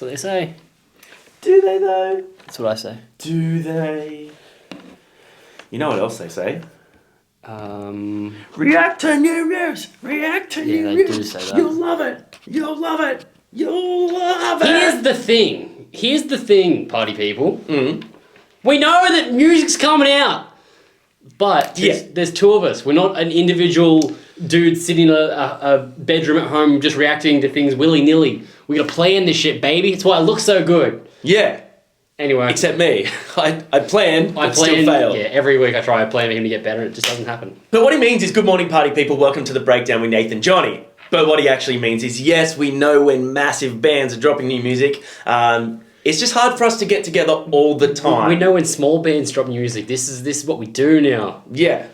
That's what they say. Do they though? That's what I say. Do they? You know what else they say? React to new news! React to new news! They do say that. You'll love it! You'll love it! You'll love it! Here's the thing, party people. Mm. We know that music's coming out. But there's two of us. We're not an individual dude sitting in a bedroom at home just reacting to things willy-nilly. We gotta plan this shit, baby. It's why it looks so good. Yeah. Anyway. Except me. I plan, but still fail. Yeah, every week I try to plan for him to get better and it just doesn't happen. But what he means is, good morning, party people. Welcome to the Breakdown with Nath Johnny. But what he actually means is, yes, we know when massive bands are dropping new music. It's just hard for us to get together all the time. We know when small bands drop new music. This is what we do now. Yeah.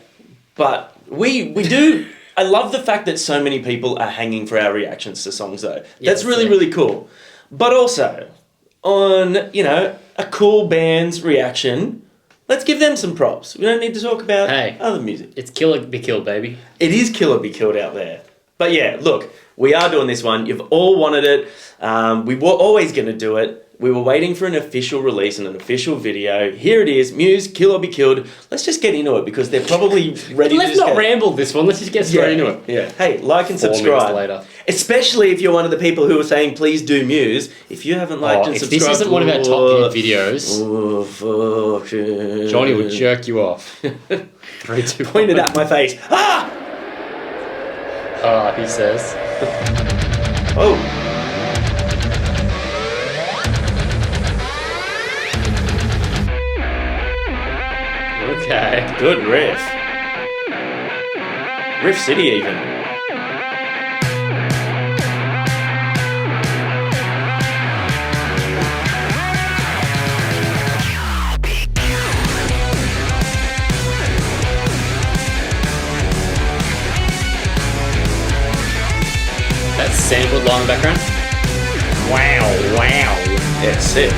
But we do... I love the fact that so many people are hanging for our reactions to songs, though. Yeah, that's really, really cool. But also, on, a cool band's reaction, let's give them some props. We don't need to talk about other music. It's kill or be killed, baby. It is kill or be killed out there. But yeah, look, we are doing this one. You've all wanted it. We were always going to do it. We were waiting for an official release and an official video. Here it is, Muse, Kill or Be Killed. Let's just get into it because they're probably ready Let's not ramble this one. Let's just get straight into it. Yeah. Hey, like and 4 subscribe. minutes later. Especially if you're one of the people who are saying, please do Muse. If you haven't liked and subscribed... If this isn't one of our top videos, fuck. Johnny would jerk you off. 3, 2, Pointed at my face. Ah! He says. Oh. Okay. Good riff. Riff City even. That sampled line in the background. Wow. That's it.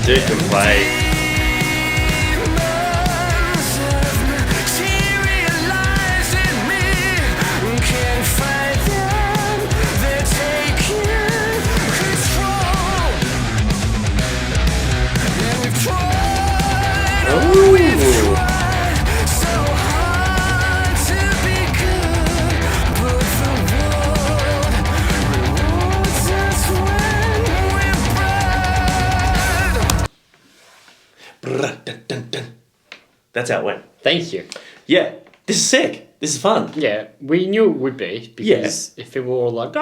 Dude can play. That's how it went. Thank you. Yeah, this is sick. This is fun. Yeah, we knew it would be because if people were all like,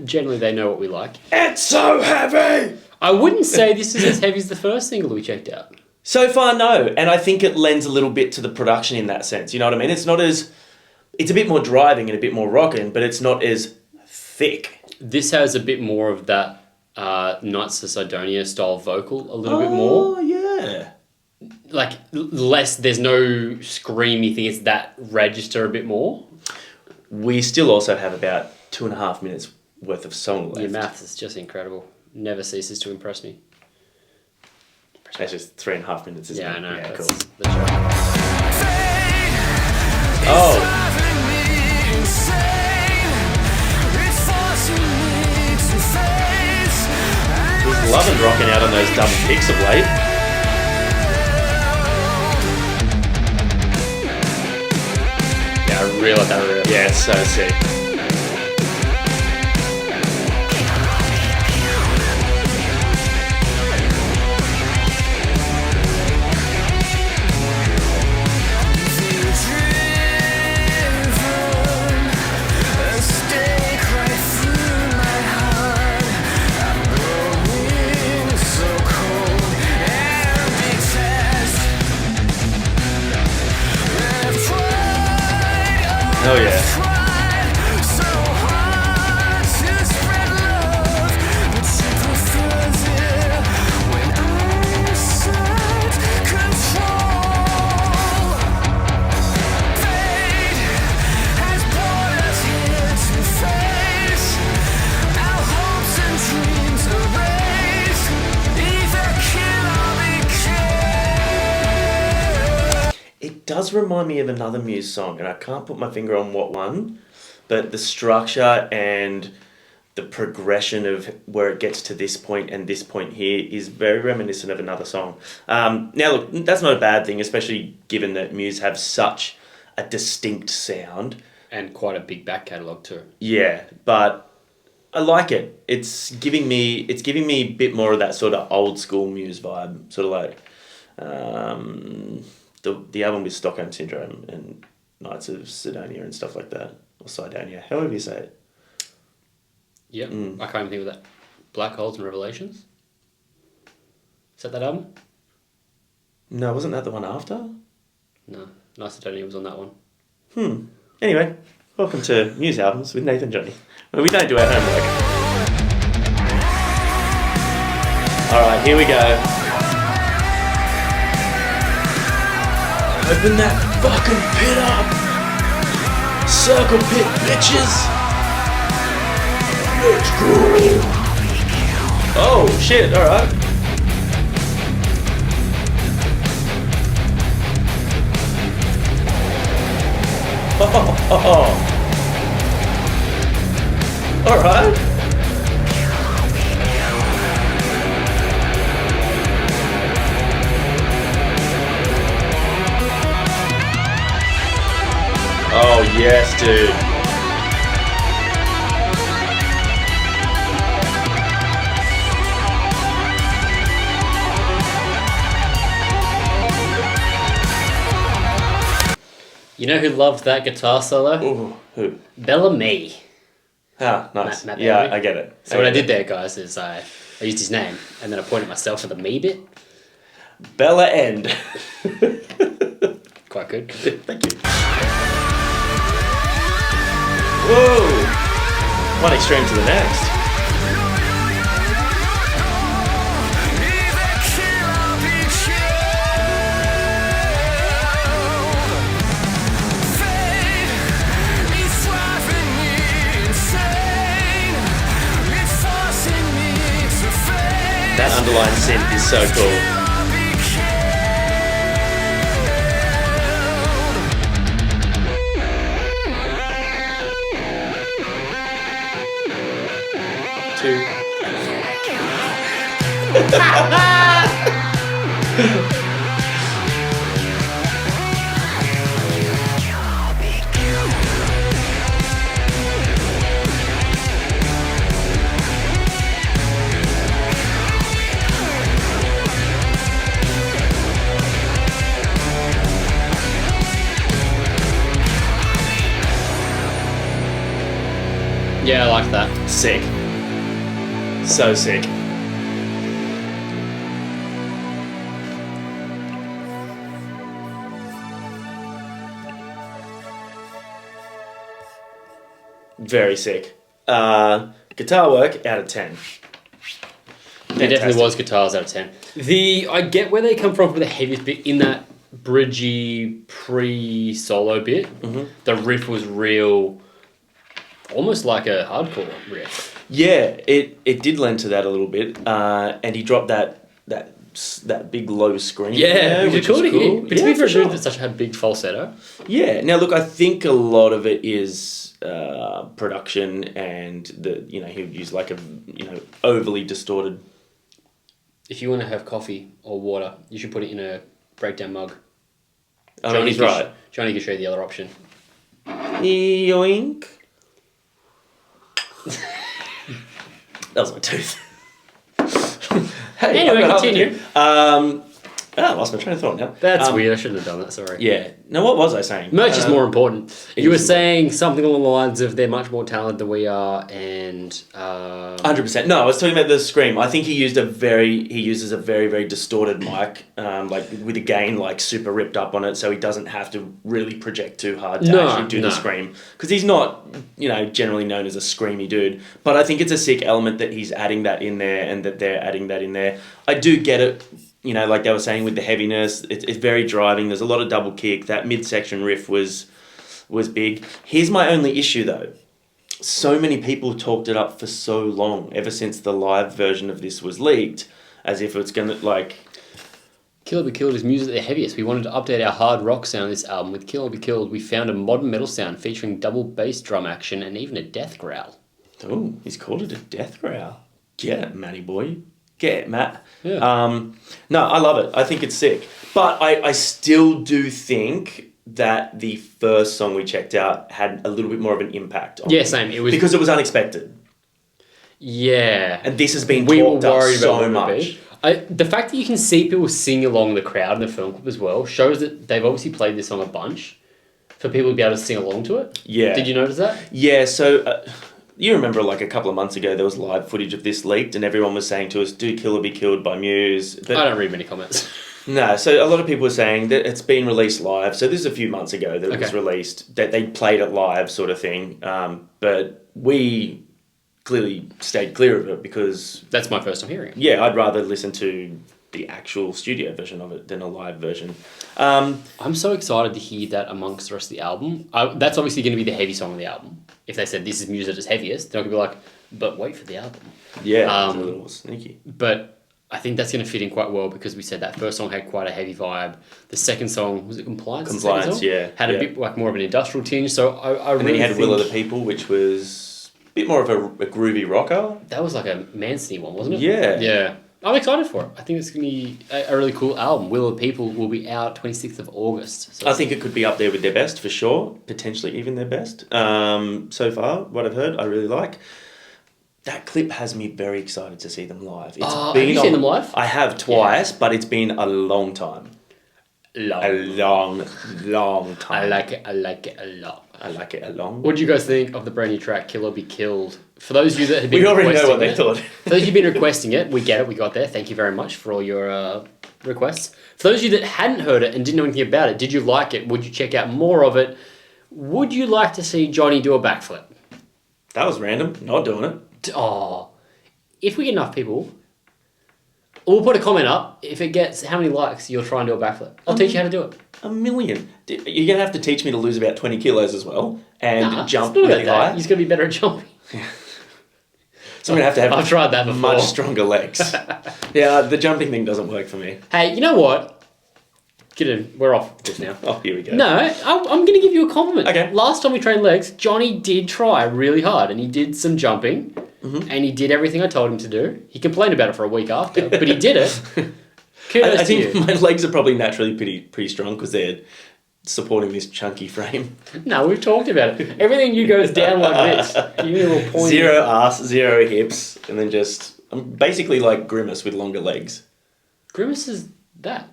generally they know what we like. It's so heavy! I wouldn't say this is as heavy as the first single we checked out. So far, no. And I think it lends a little bit to the production in that sense. You know what I mean? It's not as... It's a bit more driving and a bit more rocking, but it's not as thick. This has a bit more of that Knights of Sidonia style vocal, a little bit more. Oh, yeah. Like, less, there's no screamy thing, it's that register a bit more. We still also have about 2.5 minutes worth of song left. Your maths is just incredible. Never ceases to impress me. That's just 3.5 minutes, isn't it? Yeah, I know. Yeah, That's cool. the joke. Oh! He's loving rocking out on those double kicks of late. Yeah, I really like that riff. Yeah, it's so sick. Oh yeah. does remind me of another Muse song, and I can't put my finger on what one, but the structure and the progression of where it gets to this point and this point here is very reminiscent of another song. Now, look, that's not a bad thing, especially given that Muse have such a distinct sound. And quite a big back catalogue too. Yeah, but I like it. It's giving me a bit more of that sort of old school Muse vibe, sort of like the album with Stockholm Syndrome and Knights of Sidonia and stuff like that, or Sidonia, however you say it. Yep, I can't even think of that. Black Holes and Revelations? Is that album? No, wasn't that the one after? No, Nice Sidonia was on that one. Anyway, welcome to Muse Albums with Nath Johnny, where we don't do our homework. Alright, here we go. Open that fucking pit up! Circle pit, bitches! Let's go! Oh, shit, alright. Alright. Oh, yes, dude. You know who loved that guitar solo? Ooh, who? Bellamy. Ah, nice. Matt yeah, Bellamy. I get it. So what I did there, guys, is I used his name, and then I pointed myself for the me bit. Bella End. Quite good. Thank you. Whoa! One extreme to the next. That underlying synth is so cool. Two. Yeah, I like that. Sick. So sick. Very sick. Guitar work out of 10. There definitely was guitars out of 10. I get where they come from for the heaviest bit in that bridgy pre-solo bit. Mm-hmm. The riff was real, almost like a hardcore riff. Yeah, it did lend to that a little bit, and he dropped that big low scream. Yeah, which is cool to hear. But to be for sure. a dude that's such a big falsetto. Yeah. Now look, I think a lot of it is production, and he would use like a overly distorted. If you want to have coffee or water, you should put it in a breakdown mug. I mean, he's right. Johnny can show you the other option. Yoink. That was my tooth. Hey, anyway, continue. I lost my train of thought now. That's weird. I shouldn't have done that. Sorry. Yeah. Now, what was I saying? Merch is more important. You were saying something along the lines of they're much more talented than we are, and 100%. No, I was talking about the scream. I think he uses a very, very distorted mic, like with the gain like super ripped up on it, so he doesn't have to really project too hard to actually do the scream. Because he's not, generally known as a screamy dude. But I think it's a sick element that he's adding that in there, and that they're adding that in there. I do get it. Like they were saying with the heaviness, it's very driving. There's a lot of double kick. That midsection riff was big. Here's my only issue though. So many people talked it up for so long, ever since the live version of this was leaked, as if it's gonna Kill or Be Killed is music at the heaviest. We wanted to update our hard rock sound on this album. With Kill or Be Killed, we found a modern metal sound featuring double bass drum action and even a death growl. Oh, he's called it a death growl. Get it, Matty boy. Get it, Matt. Yeah. No, I love it. I think it's sick. But I still do think that the first song we checked out had a little bit more of an impact on me. Same. It was because it was unexpected. Yeah. And this has been talked up so much. The fact that you can see people sing along the crowd in the film clip as well shows that they've obviously played this song a bunch for people to be able to sing along to it. Yeah. Did you notice that? Yeah, so you remember like a couple of months ago there was live footage of this leaked and everyone was saying to us, do Kill or Be Killed by Muse. But I don't read many comments. No, so a lot of people were saying that it's been released live. So this is a few months ago that it was released, that they played it live sort of thing. But we clearly stayed clear of it because... That's my first time hearing it. Yeah, I'd rather listen to the actual studio version of it than a live version. I'm so excited to hear that amongst the rest of the album. That's obviously going to be the heavy song of the album. If they said this is music at its heaviest, they're going to be like, but wait for the album. Yeah, it's a little sneaky. But I think that's going to fit in quite well because we said that first song had quite a heavy vibe. The second song, was it Compliance? Compliance, yeah. Had a bit like more of an industrial tinge. So I and really then you had think Will of the People, which was a bit more of a groovy rocker. that was like a Manson one, wasn't it? Yeah. Yeah. I'm excited for it. I think it's going to be a really cool album. Will of the People will be out 26th of August. So I think it could be up there with their best for sure. Potentially even their best. So far, what I've heard, I really like. That clip has me very excited to see them live. Have you seen them live? I have twice, but it's been a long time. A long time. I like it a lot. I like it a long. What do you guys think of the brand new track, Kill or Be Killed? For those of you that have been We already know what they requesting thought. For those of you who've been requesting it, we get it, we got there. Thank you very much for all your requests. For those of you that hadn't heard it and didn't know anything about it, did you like it? Would you check out more of it? Would you like to see Johnny do a backflip? That was random. Not doing it. Oh, if we get enough people, we'll put a comment up. If it gets how many likes, you'll try and do a backflip. I'll teach you how to do it. 1 million. You're going to have to teach me to lose about 20 kilos as well and jump it's not really about that. high. You're just going to be better at jumping. So I'm going to have I've tried that before. much stronger legs. Yeah, the jumping thing doesn't work for me. Hey, you know what? Get in. We're off just now. Oh, here we go. No, I'm going to give you a compliment. Okay. Last time we trained legs, Johnny did try really hard and he did some jumping and he did everything I told him to do. He complained about it for a week after, but he did it. Kudos I to think you. my legs are probably naturally pretty strong because they're supporting this chunky frame. No, we've talked about it. Everything you goes down like this. You need a little point. Zero ass, zero hips, and then just... I'm basically like Grimace with longer legs. Grimace is that.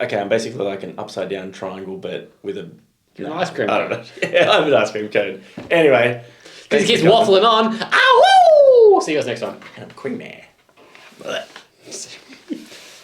Okay, I'm basically like an upside down triangle, but with a... An ice cream I don't cone. know. Yeah, I'm an ice cream cone. Anyway. Because he keeps waffling on. Ow! See you guys next time. I'm Queen Man.